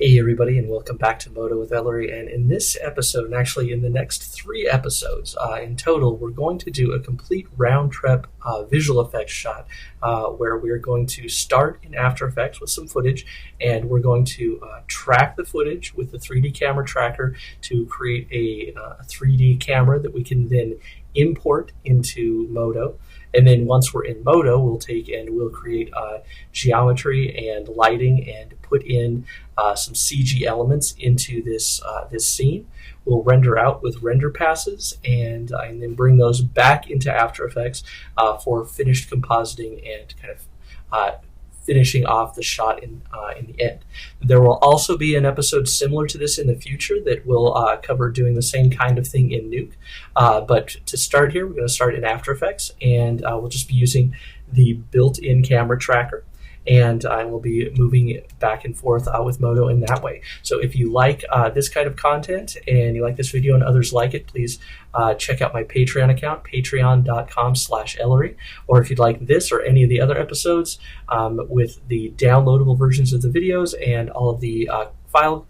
Hey everybody, and welcome back to Moto with Ellery. And in this episode, and actually in the next 3 episodes in total, we're going to do a complete round trip visual effects shot where we're going to start in After Effects with some footage, and we're going to track the footage with the 3D camera tracker to create a 3D camera that we can then import into Modo. And then once we're in Modo, we'll take and we'll create geometry and lighting and put in some CG elements into this scene. We'll render out with render passes and then bring those back into After Effects for finished compositing and kind of finishing off the shot in the end. There will also be an episode similar to this in the future that will cover doing the same kind of thing in Nuke. But to start here, we're going to start in After Effects, and we'll just be using the built-in camera tracker. And I will be moving back and forth with Modo in that way. So if you like this kind of content and you like this video and others like it, please check out my Patreon account, patreon.com/Ellery. Or if you'd like this or any of the other episodes with the downloadable versions of the videos and all of the file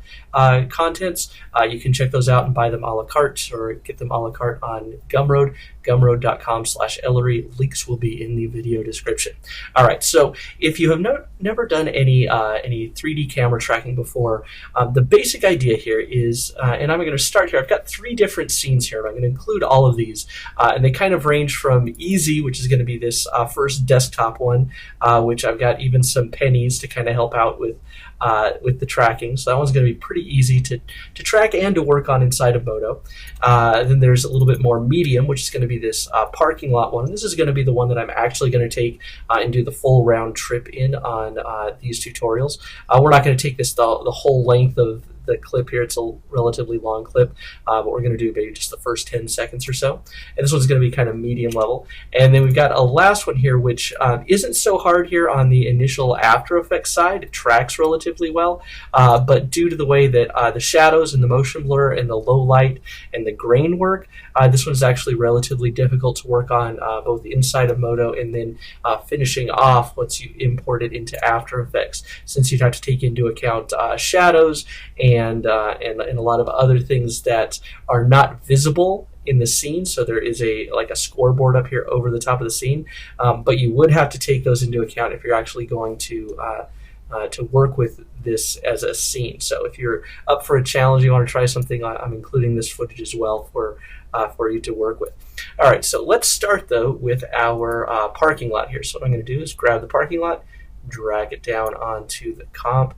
contents, you can check those out and buy them a la carte or get them a la carte on Gumroad, gumroad.com/Ellery. Links will be in the video description. All right, so if you have never done any 3D camera tracking before, the basic idea here is, and I'm going to start here, I've got 3 different scenes here, and I'm going to include all of these, and they kind of range from easy, which is going to be this first desktop one, which I've got even some pennies to kind of help out with the tracking. So that one's going to be pretty easy to track and to work on inside of Modo. Then there's a little bit more medium, which is going to be this parking lot one. And this is going to be the one that I'm actually going to take and do the full round trip in on these tutorials. We're not going to take this the whole length of the clip here. It's a relatively long clip, but we're going to do maybe just the first 10 seconds or so. And this one's going to be kind of medium level. And then we've got a last one here, which isn't so hard here on the initial After Effects side. It tracks relatively well, but due to the way that the shadows and the motion blur and the low light and the grain work, this one's actually relatively difficult to work on both inside of Modo and then finishing off once you import it into After Effects, since you'd have to take into account shadows and a lot of other things that are not visible in the scene. So there is a scoreboard up here over the top of the scene, but you would have to take those into account if you're actually going to work with this as a scene. So if you're up for a challenge, you want to try something, I'm including this footage as well for you to work with. All right, so let's start though with our parking lot here. So what I'm going to do is grab the parking lot, drag it down onto the comp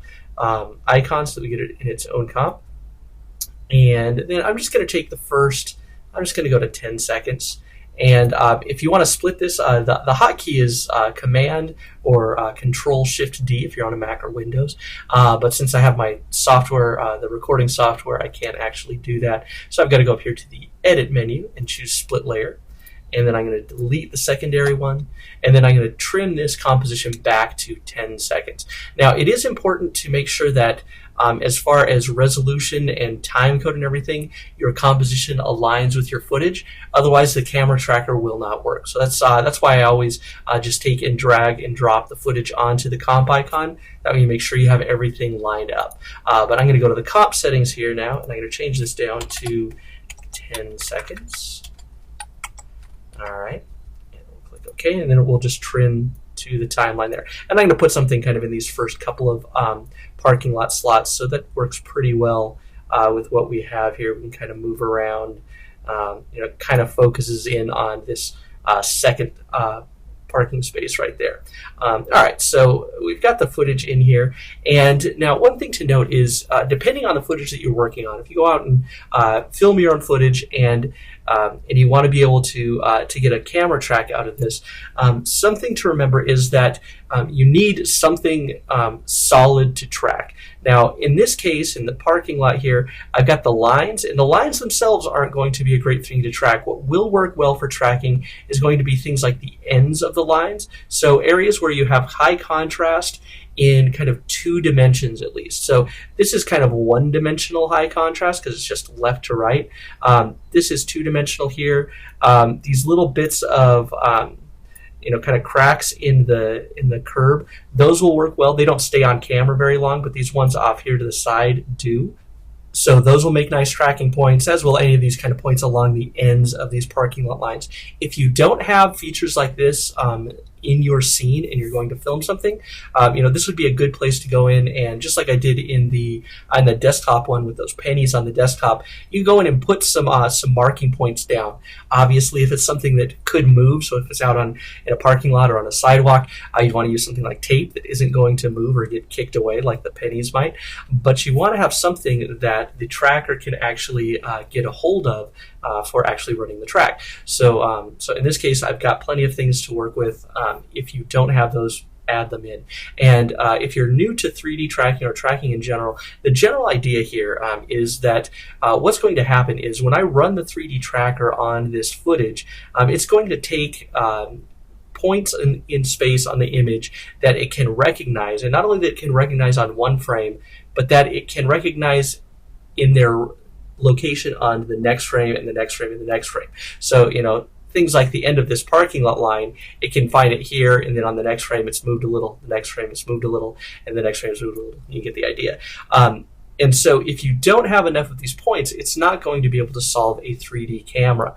icon so that we get it in its own comp. And then I'm just going to take I'm just going to go to 10 seconds. And if you want to split this, the hotkey is Command or Control-Shift-D if you're on a Mac or Windows. But since I have my software, the recording software, I can't actually do that. So I've got to go up here to the Edit menu and choose Split Layer. And then I'm going to delete the secondary one, and then I'm going to trim this composition back to 10 seconds. Now, it is important to make sure that as far as resolution and time code and everything, your composition aligns with your footage. Otherwise, the camera tracker will not work. So that's why I always just take and drag and drop the footage onto the comp icon. That way you make sure you have everything lined up. But I'm going to go to the comp settings here now, and I'm going to change this down to 10 seconds. All right, and we'll click OK, and then we'll just trim to the timeline there. And I'm going to put something kind of in these first couple of parking lot slots, so that works pretty well with what we have here. We can kind of move around, kind of focuses in on this second parking space right there. All right, so we've got the footage in here. And now one thing to note is depending on the footage that you're working on, if you go out and film your own footage and you want to be able to get a camera track out of this, something to remember is that you need something solid to track. Now, in this case, in the parking lot here, I've got the lines, and the lines themselves aren't going to be a great thing to track. What will work well for tracking is going to be things like the ends of the lines, so areas where you have high contrast in kind of 2 dimensions at least. So this is kind of 1-dimensional high contrast because it's just left to right. This is 2-dimensional here. These little bits of kind of cracks in the curb. Those will work well. They don't stay on camera very long, but these ones off here to the side do. So those will make nice tracking points, as will any of these kind of points along the ends of these parking lot lines. If you don't have features like this in your scene and you're going to film something, this would be a good place to go in, and just like I did on the desktop one with those pennies on the desktop, you go in and put some marking points down. Obviously, if it's something that could move, so if it's out in a parking lot or on a sidewalk, you want to use something like tape that isn't going to move or get kicked away like the pennies might. But you want to have something that the tracker can actually get a hold of for actually running the track. So in this case, I've got plenty of things to work with. If you don't have those, add them in. And if you're new to 3D tracking or tracking in general, the general idea here is that what's going to happen is when I run the 3D tracker on this footage, it's going to take points in space on the image that it can recognize, and not only that it can recognize on one frame, but that it can recognize in their location on the next frame and the next frame and the next frame. So, things like the end of this parking lot line, it can find it here, and then on the next frame it's moved a little, the next frame it's moved a little, and the next frame it's moved a little. You get the idea. And so if you don't have enough of these points, it's not going to be able to solve a 3D camera.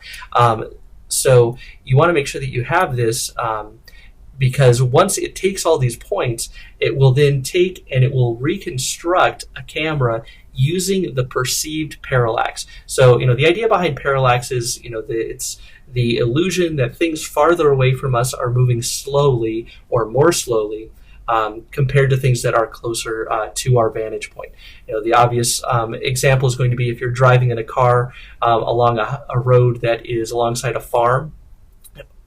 So you want to make sure that you have this, because once it takes all these points, it will then take and it will reconstruct a camera using the perceived parallax. So, the idea behind parallax is, it's the illusion that things farther away from us are moving slowly or more slowly compared to things that are closer to our vantage point. The obvious example is going to be if you're driving in a car along a road that is alongside a farm,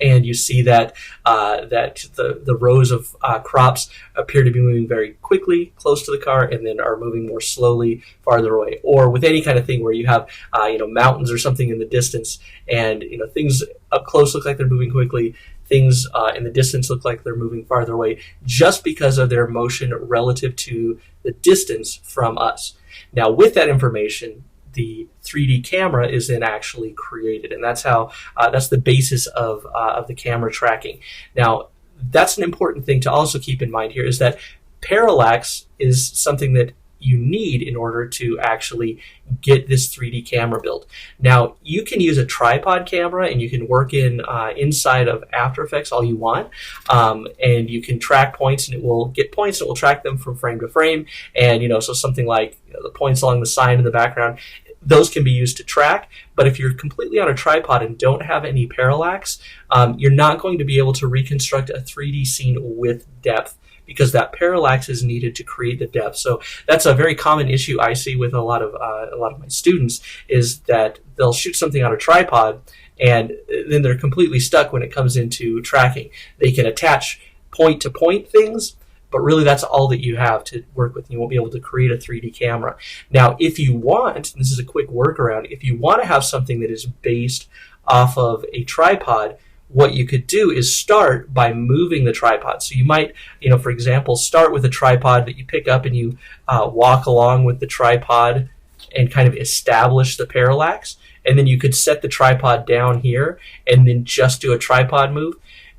and you see that the rows of crops appear to be moving very quickly close to the car, and then are moving more slowly farther away. Or with any kind of thing where you have mountains or something in the distance, and things up close look like they're moving quickly, things in the distance look like they're moving farther away, just because of their motion relative to the distance from us. Now, with that information, the 3D camera is then actually created, and that's how that's the basis of the camera tracking. Now, that's an important thing to also keep in mind here, is that parallax is something that you need in order to actually get this 3D camera built. Now, you can use a tripod camera, and you can work inside of After Effects all you want, and you can track points, and it will get points, and it will track them from frame to frame. And so something like the points along the sign in the background, those can be used to track. But if you're completely on a tripod and don't have any parallax, you're not going to be able to reconstruct a 3D scene with depth, because that parallax is needed to create the depth. So that's a very common issue I see with a lot of my students, is that they'll shoot something on a tripod, and then they're completely stuck when it comes into tracking. They can attach point-to-point things, but really that's all that you have to work with. You won't be able to create a 3D camera. Now, if you want, and this is a quick workaround, if you want to have something that is based off of a tripod, what you could do is start by moving the tripod. So you might, for example, start with a tripod that you pick up, and you walk along with the tripod and kind of establish the parallax. And then you could set the tripod down here and then just do a tripod move.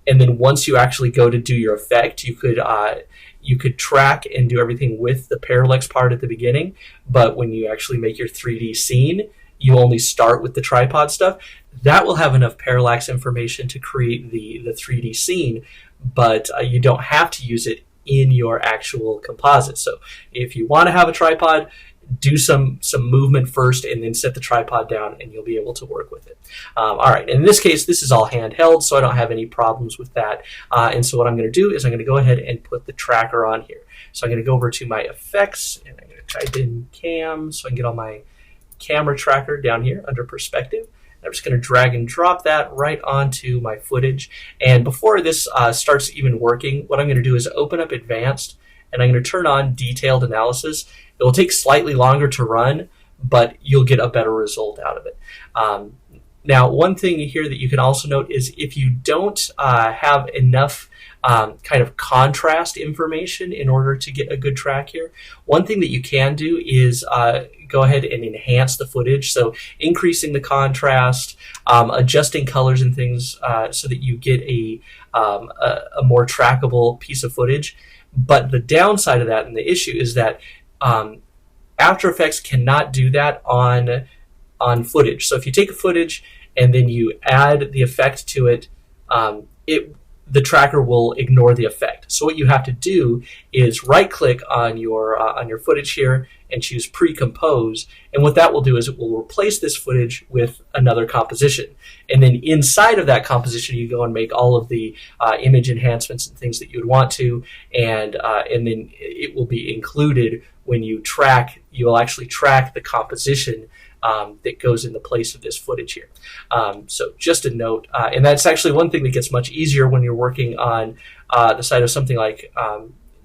And then once you actually go to do your effect, you could track and do everything with the parallax part at the beginning. But when you actually make your 3D scene, you only start with the tripod stuff. That will have enough parallax information to create the 3D scene, but you don't have to use it in your actual composite. So if you want to have a tripod, do some movement first, and then set the tripod down, and you'll be able to work with it. All right, in this case, this is all handheld, so I don't have any problems with that. And so what I'm going to do is I'm going to go ahead and put the tracker on here. So I'm going to go over to my effects, and I'm going to type in cam, so I can get all my camera tracker down here under perspective. I'm just going to drag and drop that right onto my footage. And before this starts even working, what I'm going to do is open up Advanced, and I'm going to turn on Detailed Analysis. It will take slightly longer to run, but you'll get a better result out of it. Now, one thing here that you can also note is if you don't have enough kind of contrast information in order to get a good track here. One thing that you can do is go ahead and enhance the footage, so increasing the contrast, adjusting colors and things so that you get a more trackable piece of footage. But the downside of that and the issue is that After Effects cannot do that on footage. So if you take a footage and then you add the effect to it, the tracker will ignore the effect. So what you have to do is right-click on your footage here and choose Pre-Compose. And what that will do is it will replace this footage with another composition. And then inside of that composition, you go and make all of the image enhancements and things that you would want to, and then it will be included when you track. You will actually track the composition that goes in the place of this footage here. So just a note, and that's actually one thing that gets much easier when you're working on the side of something like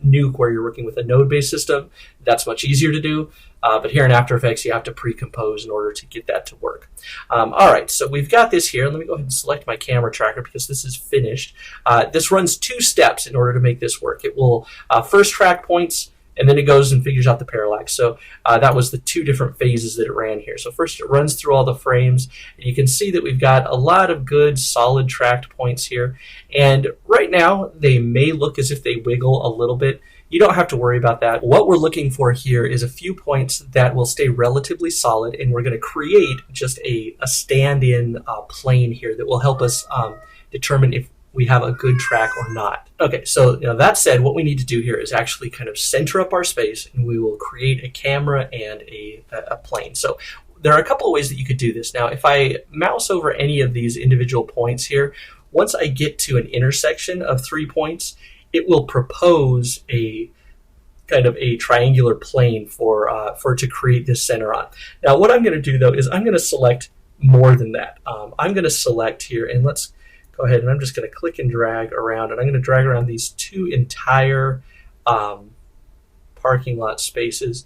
Nuke, where you're working with a node-based system. That's much easier to do. But here in After Effects, you have to pre-compose in order to get that to work. All right, so we've got this here. Let me go ahead and select my camera tracker because this is finished. This runs 2 steps in order to make this work. It will first track points, and then it goes and figures out the parallax. So that was the 2 different phases that it ran here. So first it runs through all the frames. And you can see that we've got a lot of good solid tracked points here. And right now they may look as if they wiggle a little bit. You don't have to worry about that. What we're looking for here is a few points that will stay relatively solid, and we're going to create just a stand-in plane here that will help us determine if we have a good track or not. Okay, so that said, what we need to do here is actually kind of center up our space, and we will create a camera and a plane. So there are a couple of ways that you could do this. Now, if I mouse over any of these individual points here, once I get to an intersection of 3 points, it will propose a kind of a triangular plane for to create this center on. Now, what I'm going to do though is I'm going to select more than that. I'm going to select here, and let's go ahead, and I'm just going to click and drag around, and I'm going to drag around these 2 entire parking lot spaces.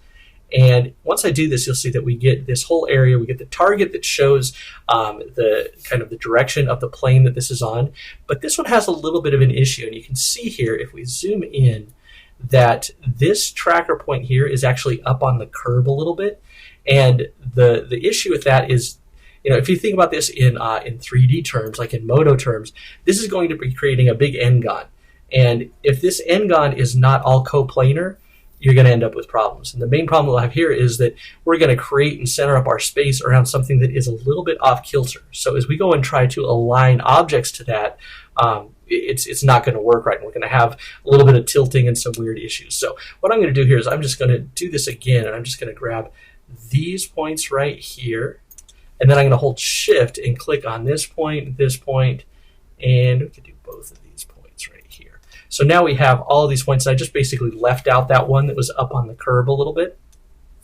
And once I do this, you'll see that we get this whole area. We get the target that shows the kind of the direction of the plane that this is on. But this one has a little bit of an issue, and you can see here if we zoom in that this tracker point here is actually up on the curb a little bit. And the issue with that is, if you think about this in 3D terms, like in Moto terms, this is going to be creating a big n-gon. And if this n-gon is not all coplanar, you're going to end up with problems. And the main problem we'll have here is that we're going to create and center up our space around something that is a little bit off kilter. So as we go and try to align objects to that, it's not going to work right. And we're going to have a little bit of tilting and some weird issues. So what I'm going to do here is I'm just going to do this again, and I'm just going to grab these points right here. And then I'm going to hold Shift and click on this point, and we can do both of these points right here. So now we have all of these points. I just basically left out that one that was up on the curb a little bit,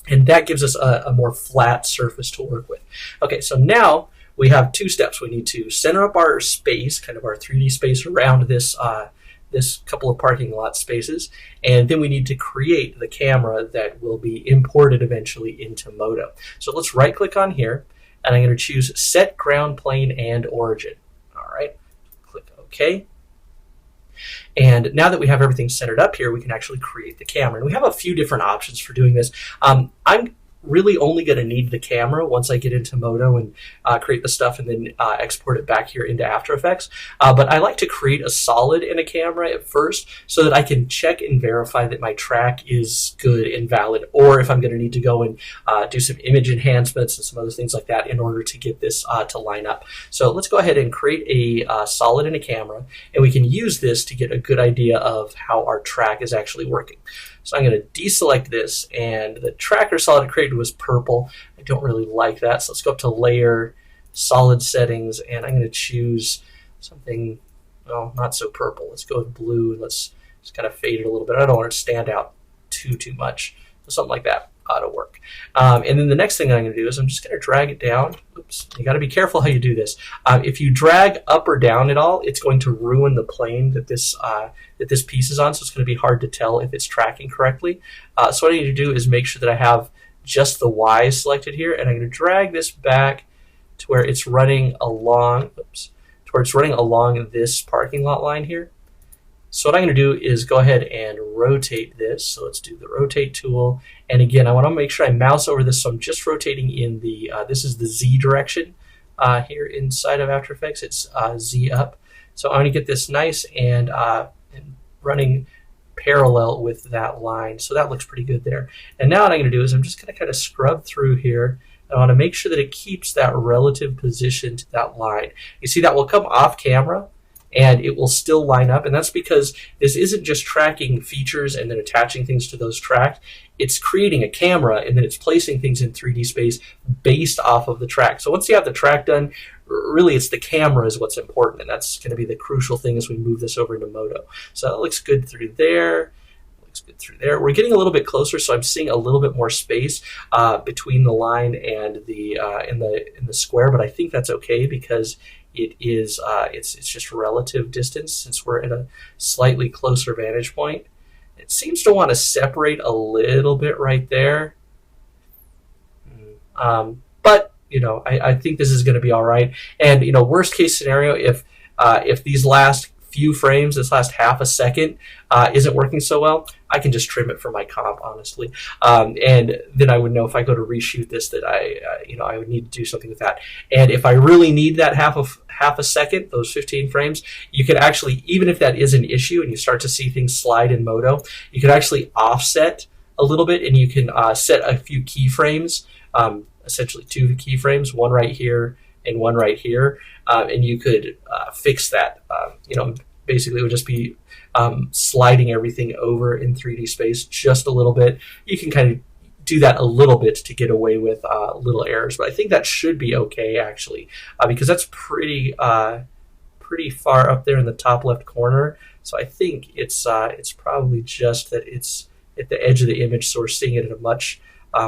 and that gives us a more flat surface to work with. Okay, so now we have 2 steps. We need to center up our space, kind of our 3D space around this this couple of parking lot spaces, and then we need to create the camera that will be imported eventually into Modo. So let's right-click on here, and I'm going to choose Set Ground Plane and Origin. All right, click OK. And now that we have everything centered up here, we can actually create the camera. And we have a few different options for doing this. I'm really only going to need the camera once I get into Modo and create the stuff and then export it back here into After Effects. But I like to create a solid in a camera at first so that I can check and verify that my track is good and valid, or if I'm going to need to go and do some image enhancements and some other things like that in order to get this to line up. So let's go ahead and create a solid in a camera, and we can use this to get a good idea of how our track is actually working. So I'm going to deselect this, and the tracker solid I created was purple. I don't really like that, so let's go up to Layer, Solid Settings, and I'm going to choose something, well, not so purple. Let's go with blue, and let's just kind of fade it a little bit. I don't want it to stand out too much. So something like that ought to work. And then the next thing I'm going to do is I'm just going to drag it down. Oops, you got to be careful how you do this. If you drag up or down at all, it's going to ruin the plane that this piece is on, so it's going to be hard to tell if it's tracking correctly. So what I need to do is make sure that I have just the Y selected here, and I'm going to drag this back to where it's running along, to where it's running along this parking lot line here. So what I'm going to do is go ahead and rotate this. So let's do the rotate tool. And again, I want to make sure I mouse over this. So I'm just rotating in the, this is the Z direction here inside of After Effects. It's Z up. So I'm going to get this nice and running parallel with that line. So that looks pretty good there. And now what I'm going to do is I'm just going to kind of scrub through here. I want to make sure that it keeps that relative position to that line. You see that will come off camera and it will still line up. And that's because this isn't just tracking features and then attaching things to those tracks. It's creating a camera and then it's placing things in 3D space based off of the track. So once you have the track done, really it's the camera is what's important. And that's going to be the crucial thing as we move this over into Moto. So that looks good through there. Good through there. We're getting a little bit closer, so I'm seeing a little bit more space between the line and the in the square, but I think that's okay because it is it's just relative distance since we're at a slightly closer vantage point. It seems to want to separate a little bit right there, but you know I think this is going to be all right. And you know, worst case scenario, if these last few frames, this last half a second isn't working so well, I can just trim it for my comp, honestly, and then I would know if I go to reshoot this that I would need to do something with that. And if I really need that half a second, those 15 frames, you could actually, even if that is an issue and you start to see things slide in Moto, you could actually offset a little bit and you can set a few keyframes, essentially 2 keyframes, one right here and one right here, and you could fix that. Basically it would just be sliding everything over in 3D space just a little bit. You can kind of do that a little bit to get away with little errors, but I think that should be okay actually, because that's pretty far up there in the top left corner. So I think it's probably just that it's at the edge of the image, so we're seeing it at a much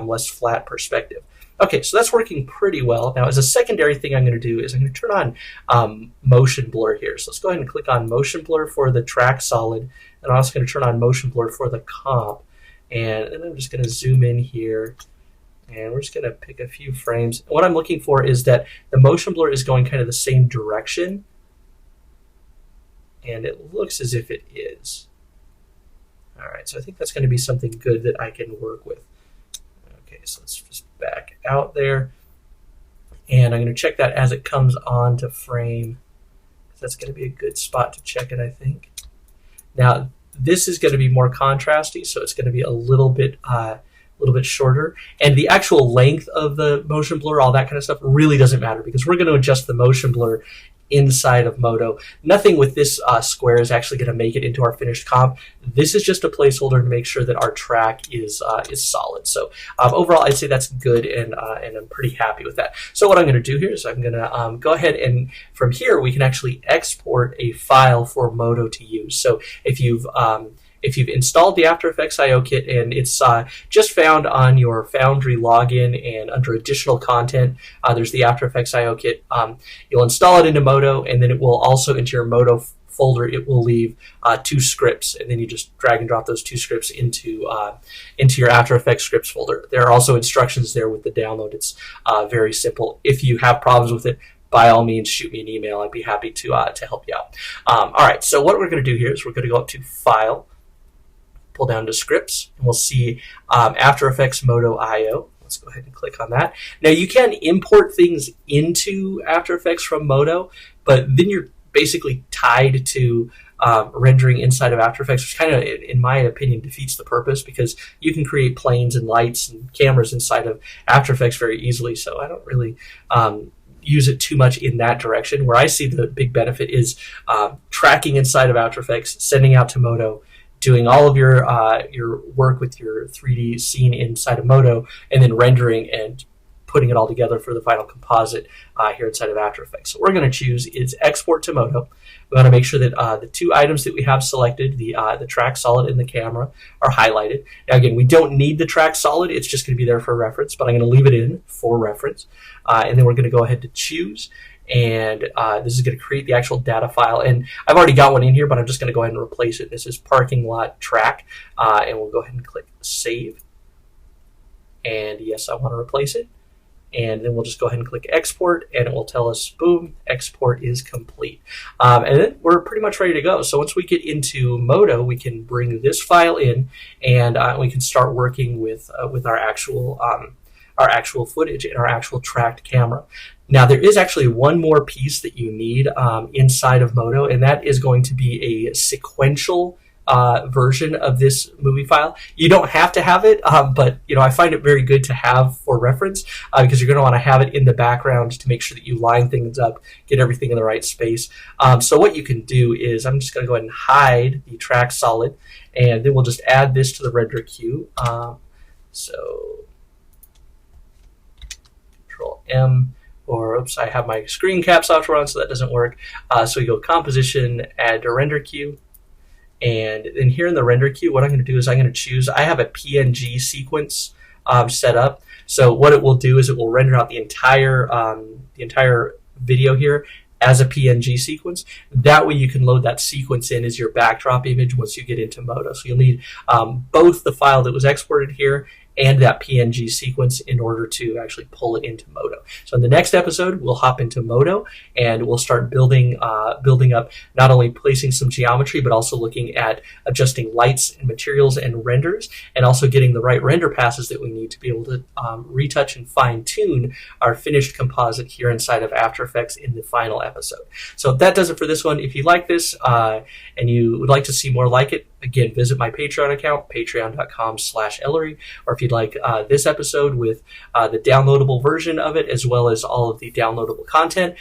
less flat perspective. Okay, so that's working pretty well. Now, as a secondary thing I'm going to do is I'm going to turn on motion blur here. So let's go ahead and click on motion blur for the track solid, and I'm also going to turn on motion blur for the comp. And then I'm just going to zoom in here, and we're just going to pick a few frames. What I'm looking for is that the motion blur is going kind of the same direction, and it looks as if it is. All right, so I think that's going to be something good that I can work with. Okay, so let's just back out there, and I'm going to check that as it comes on to frame. That's going to be a good spot to check it, I think. Now this is going to be more contrasty, so it's going to be a little bit shorter, and the actual length of the motion blur, all that kind of stuff, really doesn't matter because we're going to adjust the motion blur inside of Moto. Nothing with this square is actually going to make it into our finished comp. This is just a placeholder to make sure that our track is solid. So overall, I'd say that's good, and I'm pretty happy with that. So what I'm going to do here is I'm going to go ahead, and from here we can actually export a file for Moto to use. So if you've installed the After Effects IO kit and it's just found on your Foundry login and under additional content, there's the After Effects IO kit. You'll install it into Moto, and then it will also, into your Moto folder, it will leave 2 scripts, and then you just drag and drop those 2 scripts into your After Effects scripts folder. There are also instructions there with the download. It's very simple. If you have problems with it, by all means, shoot me an email. I'd be happy to help you out. All right, so what we're going to do here is we're going to go up to File, pull down to Scripts, and we'll see After Effects Moto IO. Let's go ahead and click on that. Now you can import things into After Effects from Moto, but then you're basically tied to rendering inside of After Effects, which kind of, in my opinion, defeats the purpose because you can create planes and lights and cameras inside of After Effects very easily. So I don't really use it too much in that direction. Where I see the big benefit is tracking inside of After Effects, sending out to Moto, doing all of your work with your 3D scene inside of Moto, and then rendering and putting it all together for the final composite here inside of After Effects. So what we're going to choose is Export to Moto. We want to make sure that the 2 items that we have selected, the track solid and the camera, are highlighted. Now again, we don't need the track solid. It's just going to be there for reference, but I'm going to leave it in for reference. And then we're going to go ahead to choose. And this is going to create the actual data file. And I've already got one in here, but I'm just going to go ahead and replace it. This is parking lot track. And we'll go ahead and click Save. And yes, I want to replace it. and then we'll just go ahead and click export, and it will tell us, boom, export is complete. And then we're pretty much ready to go. So once we get into Modo, we can bring this file in, and we can start working with our actual footage and our actual tracked camera. Now, there is actually one more piece that you need inside of Modo, and that is going to be a sequential version of this movie file. You don't have to have it, but I find it very good to have for reference because you're going to want to have it in the background to make sure that you line things up, get everything in the right space. So what you can do is, I'm just going to go ahead and hide the track solid, and then we'll just add this to the render queue. So Control M. Or, oops, I have my screen cap software on, so that doesn't work. So we go composition, add to render queue. And then here in the render queue, what I'm going to do is I'm going to choose, I have a PNG sequence set up. So what it will do is it will render out the entire video here as a PNG sequence. That way you can load that sequence in as your backdrop image once you get into Modo. So you'll need both the file that was exported here and that PNG sequence in order to actually pull it into Modo. So in the next episode, we'll hop into Modo and we'll start building up, not only placing some geometry, but also looking at adjusting lights and materials and renders, and also getting the right render passes that we need to be able to retouch and fine tune our finished composite here inside of After Effects in the final episode. So that does it for this one. If you like this and you would like to see more like it, again, visit my Patreon account, patreon.com/Ellery, or if you'd like this episode with the downloadable version of it, as well as all of the downloadable content,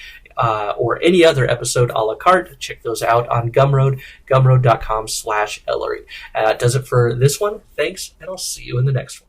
or any other episode a la carte, check those out on Gumroad, gumroad.com/Ellery. That does it for this one. Thanks, and I'll see you in the next one.